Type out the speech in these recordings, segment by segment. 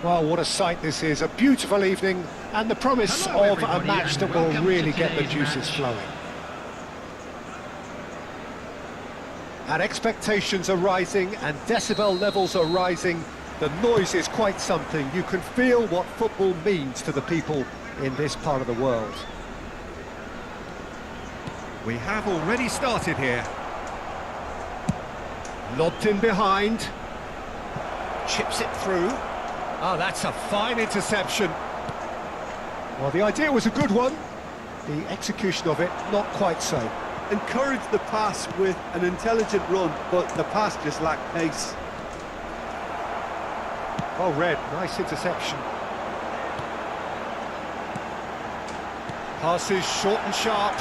Well, what a sight this is. A beautiful evening and the promise of a match that will really get the juices flowing. And expectations are rising and decibel levels are rising. The noise is quite something. You can feel what football means to the people in this part of the world. We have already started here. Lobbed in behind. Chips it through. Oh, that's a fine interception. Well, the idea was a good one. The execution of it, not quite so. Encouraged the pass with an intelligent run, but the pass just lacked pace. Oh, Red, nice interception. Passes short and sharp.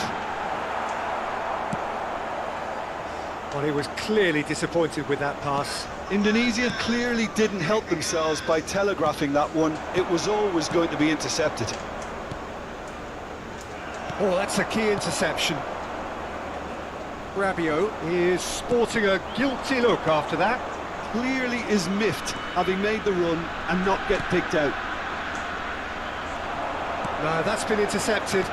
Well, he was clearly disappointed with that pass. Indonesia clearly didn't help themselves by telegraphing that one. It was always going to be intercepted. Oh, that's a key interception. Rabiot is sporting a guilty look after that. Clearly is miffed, having made the run and not get picked out. No, that's been intercepted.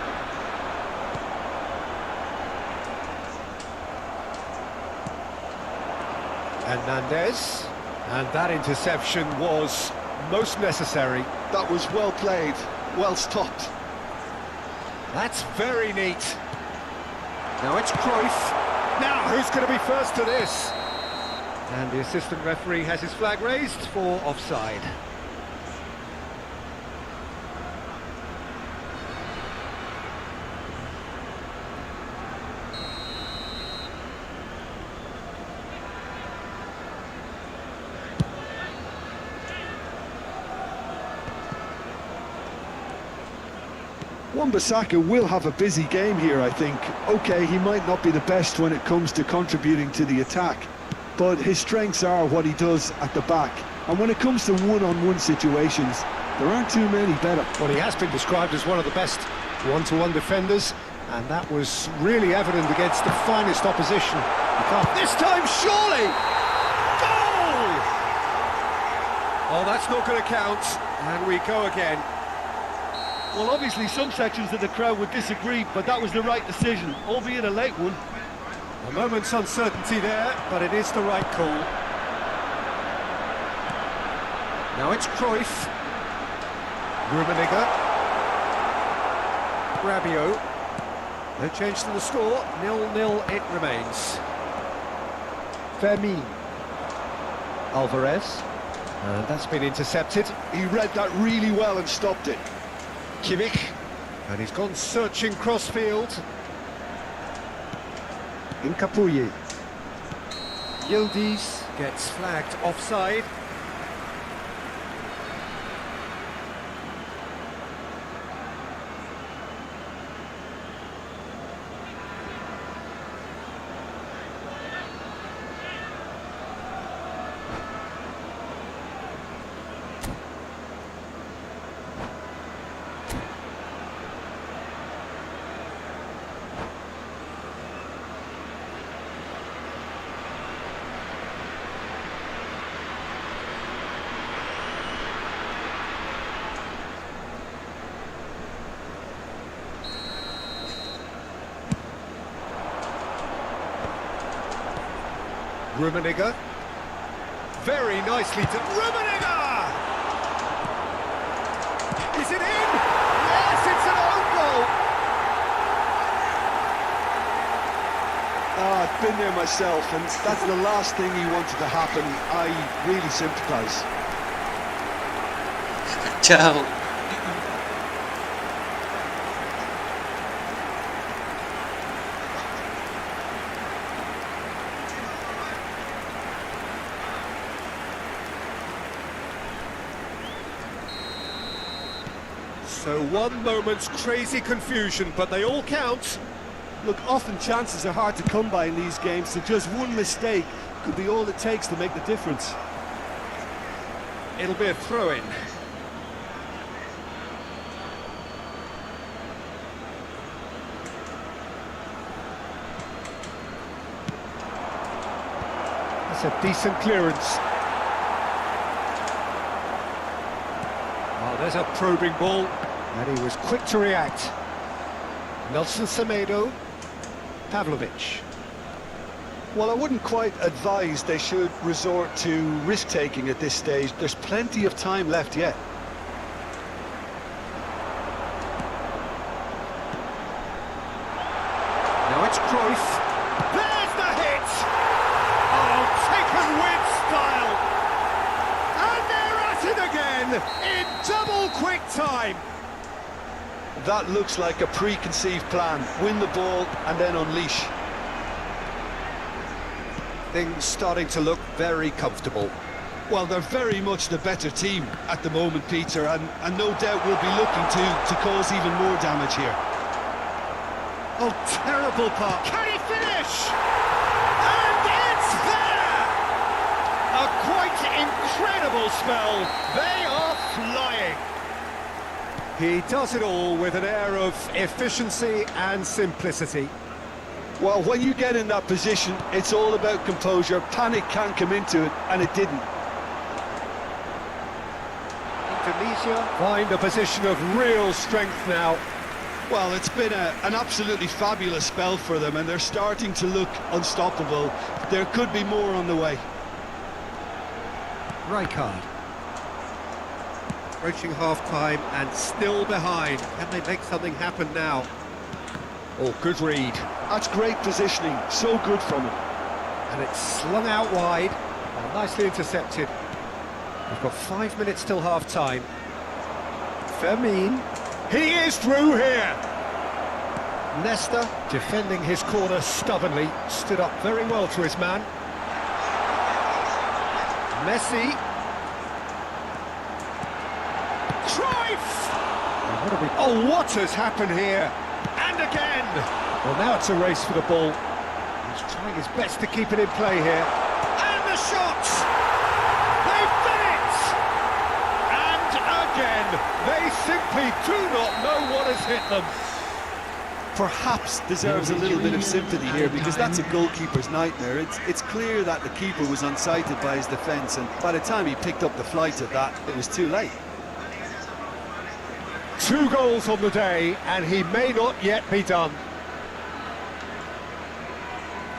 Hernandez, and that interception was most necessary. That was well played, well stopped. That's very neat. Now it's Cruyff. Now, who's going to be first to this? And the assistant referee has his flag raised for offside. Wan-Bissaka will have a busy game here, I think. Okay, he might not be the best when it comes to contributing to the attack, but his strengths are what he does at the back. And when it comes to one-on-one situations, there aren't too many better. Well, he has been described as one of the best one-to-one defenders, and that was really evident against the finest opposition. You can't... This time, surely! Goal! Oh, that's not going to count, and we go again. Well, obviously some sections of the crowd would disagree, but that was the right decision, albeit a late one. A moment's uncertainty there, but it is the right call. Now it's Cruyff. Rummenigge. Rabiot. No change to the score, 0-0 it remains. Fermin. Alvarez. And that's been intercepted. He read that really well and stopped it. Kimmich, and he's gone searching crossfield. Incapuyi. Yildiz gets flagged offside. Rummenigge. Very nicely to Rummenigge! Is it in? Yes, it's an own goal! I've been there myself, and that's the last thing he wanted to happen. I really sympathise. Ciao. So one moment's crazy confusion, but they all count. Look, often chances are hard to come by in these games, so just one mistake could be all it takes to make the difference. It'll be a throw-in. That's a decent clearance. There's a probing ball, and he was quick to react. Nelson Semedo, Pavlovic. Well, I wouldn't quite advise they should resort to risk-taking at this stage. There's plenty of time left yet. Now it's Cruyff. There's the hit! Oh, taken with style! And they're at it again, in double quick time! That looks like a preconceived plan. Win the ball and then unleash. Things starting to look very comfortable. Well, they're very much the better team at the moment, Peter, and no doubt will be looking to cause even more damage here. Oh, terrible pass. Can he finish? And it's there! A quite incredible spell. They are flying. He does it all with an air of efficiency and simplicity. Well, when you get in that position, it's all about composure. Panic can't come into it, and it didn't. Indonesia find a position of real strength now. Well, it's been an absolutely fabulous spell for them, and they're starting to look unstoppable. There could be more on the way. Rijkaard. Approaching half-time and still behind. Can they make something happen now? Oh, good read. That's great positioning, so good from him. And it's slung out wide, and nicely intercepted. We've got 5 minutes till half-time. Fermin. He is through here! Nesta, defending his corner stubbornly, stood up very well to his man. Messi. Cruyff! Oh, what has happened here? And again! Well, now it's a race for the ball. He's trying his best to keep it in play here. And the shot! They've done it! And again, they simply do not know what has hit them. Perhaps deserves a little bit of sympathy here, because that's a goalkeeper's nightmare. It's clear that the keeper was unsighted by his defence, and by the time he picked up the flight of that, it was too late. 2 goals on the day, and he may not yet be done.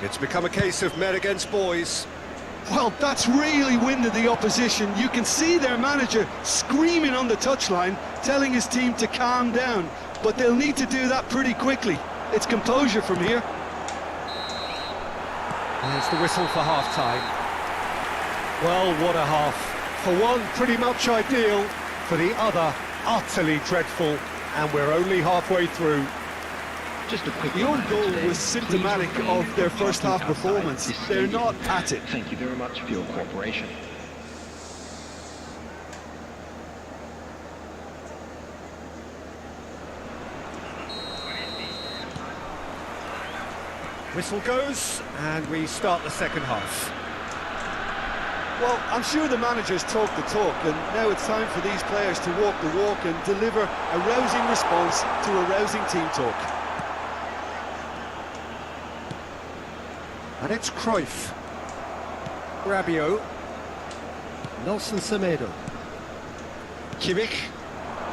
It's become a case of men against boys. Well, that's really winded the opposition. You can see their manager screaming on the touchline, telling his team to calm down. But they'll need to do that pretty quickly. It's composure from here. There's the whistle for half-time. Well, what a half. For one, pretty much ideal. For the other, utterly dreadful. And we're only halfway through. Just a quick The own reminder goal today, was symptomatic please of refrain their from first half parking outside performance. this They're stadium. not at it. Thank you very much for your cooperation. Whistle goes, and we start the second half. Well, I'm sure the manager's talked the talk, and now it's time for these players to walk the walk and deliver a rousing response to a rousing team talk. And it's Cruyff. Rabiot. Nelson Semedo. Kimmich.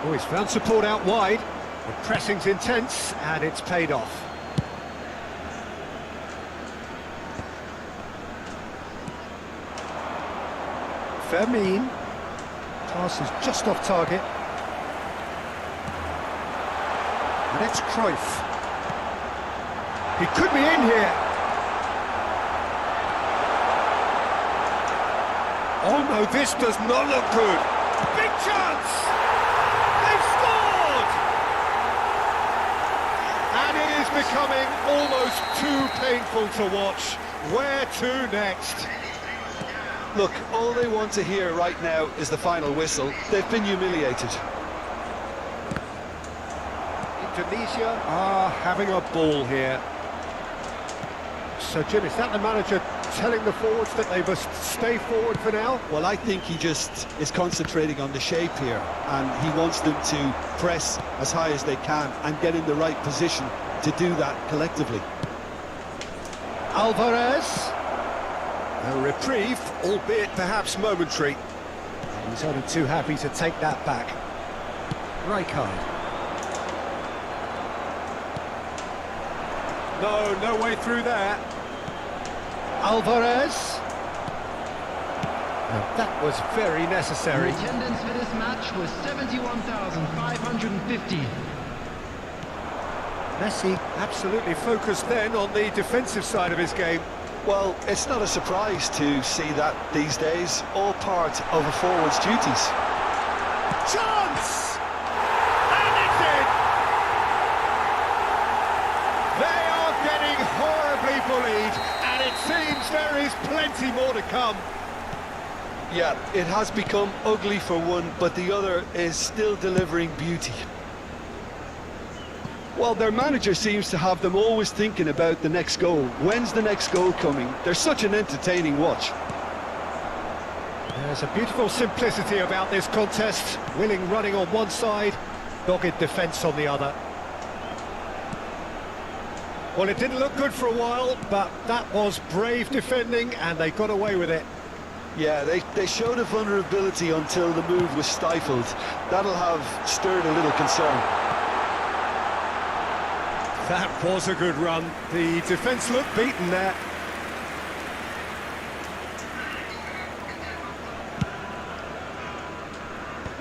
Oh, he's found support out wide. The pressing's intense, and it's paid off. Fermin. Pass is just off target. And it's Cruyff. He could be in here. Oh no, this does not look good. Big chance! They've scored! And it is becoming almost too painful to watch. Where to next? Look, all they want to hear right now is the final whistle. They've been humiliated. Indonesia are having a ball here. So, Jim, is that the manager telling the forwards that they must stay forward for now? Well, I think he just is concentrating on the shape here, and he wants them to press as high as they can and get in the right position to do that collectively. Alvarez. A reprieve, albeit perhaps momentary. And he's only too happy to take that back. Rijkaard. No way through there. Alvarez. And that was very necessary. The attendance for this match was 71,550. Messi absolutely focused then on the defensive side of his game. Well, it's not a surprise to see that these days, all part of a forward's duties. Chance! And it's in! They are getting horribly bullied, and it seems there is plenty more to come. Yeah, it has become ugly for one, but the other is still delivering beauty. Well, their manager seems to have them always thinking about the next goal. When's the next goal coming? They're such an entertaining watch. There's a beautiful simplicity about this contest. Willing running on one side, dogged defence on the other. Well, it didn't look good for a while, but that was brave defending, and they got away with it. Yeah, they showed a vulnerability until the move was stifled. That'll have stirred a little concern. That was a good run. The defence looked beaten there.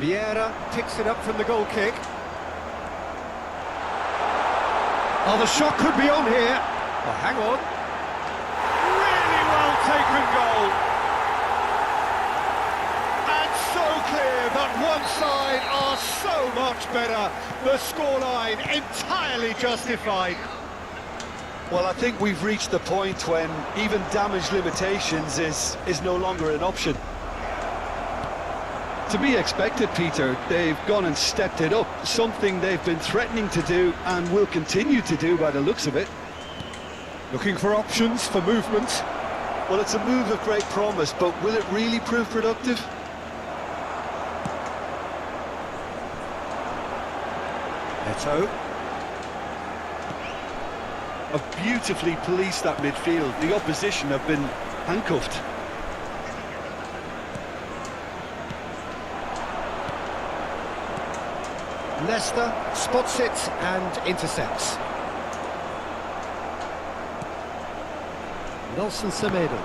Vieira picks it up from the goal kick. Oh, the shot could be on here. Oh, hang on. Really well taken goal. And so clear that one side are so much better. The scoreline entirely justified. Well, I think we've reached the point when even damage limitations is no longer an option. To be expected, Peter. They've gone and stepped it up, something they've been threatening to do and will continue to do by the looks of it. Looking for options for movement. Well, it's a move of great promise, but will it really prove productive? Neto. Have beautifully policed that midfield. The opposition have been handcuffed. Leicester spots it and intercepts. Nelson Semedo.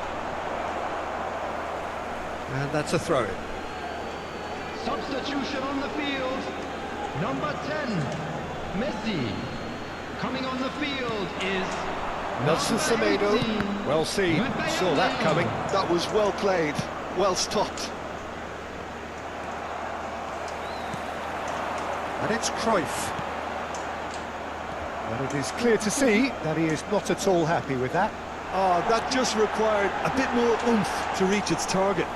And that's a throw-in. Substitution on the field. Number 10, Messi. Coming on the field is Nelson Semedo. 18. Well seen. Saw that coming. That was well played, well stopped. And it's Cruyff. And it is clear to see that he is not at all happy with that. That just required a bit more oomph to reach its target.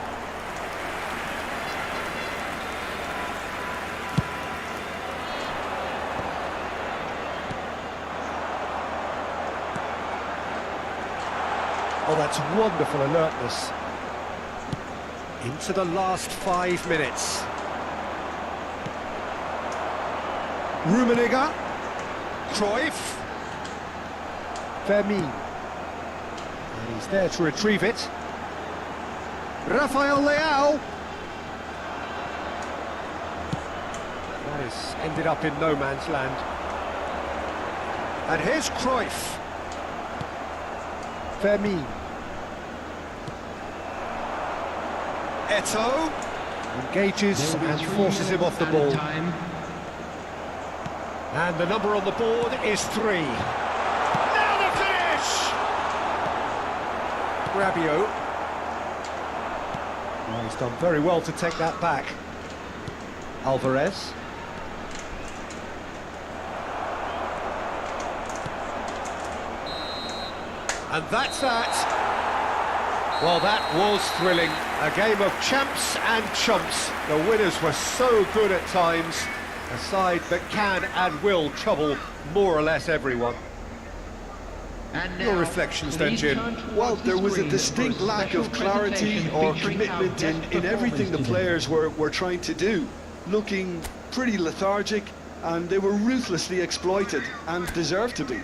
Oh, that's wonderful alertness. Into the last 5 minutes. Rummenigge. Cruyff. Vermin. And he's there to retrieve it. Rafael Leao. That has ended up in no man's land. And here's Cruyff. Vermin. Eto'o engages and forces him off the ball. Time. And the number on the board is 3. Now the finish! Rabiot. Oh, he's done very well to take that back. Alvarez. And that's that. Well, that was thrilling. A game of champs and chumps. The winners were so good at times. A side that can and will trouble more or less everyone. And Your now, reflections then, please Jim? turn towards Well, the there was a screen distinct for a lack special of clarity presentation or featuring commitment our in guest everything the performers players were trying to do. Looking pretty lethargic, and they were ruthlessly exploited and deserved to be.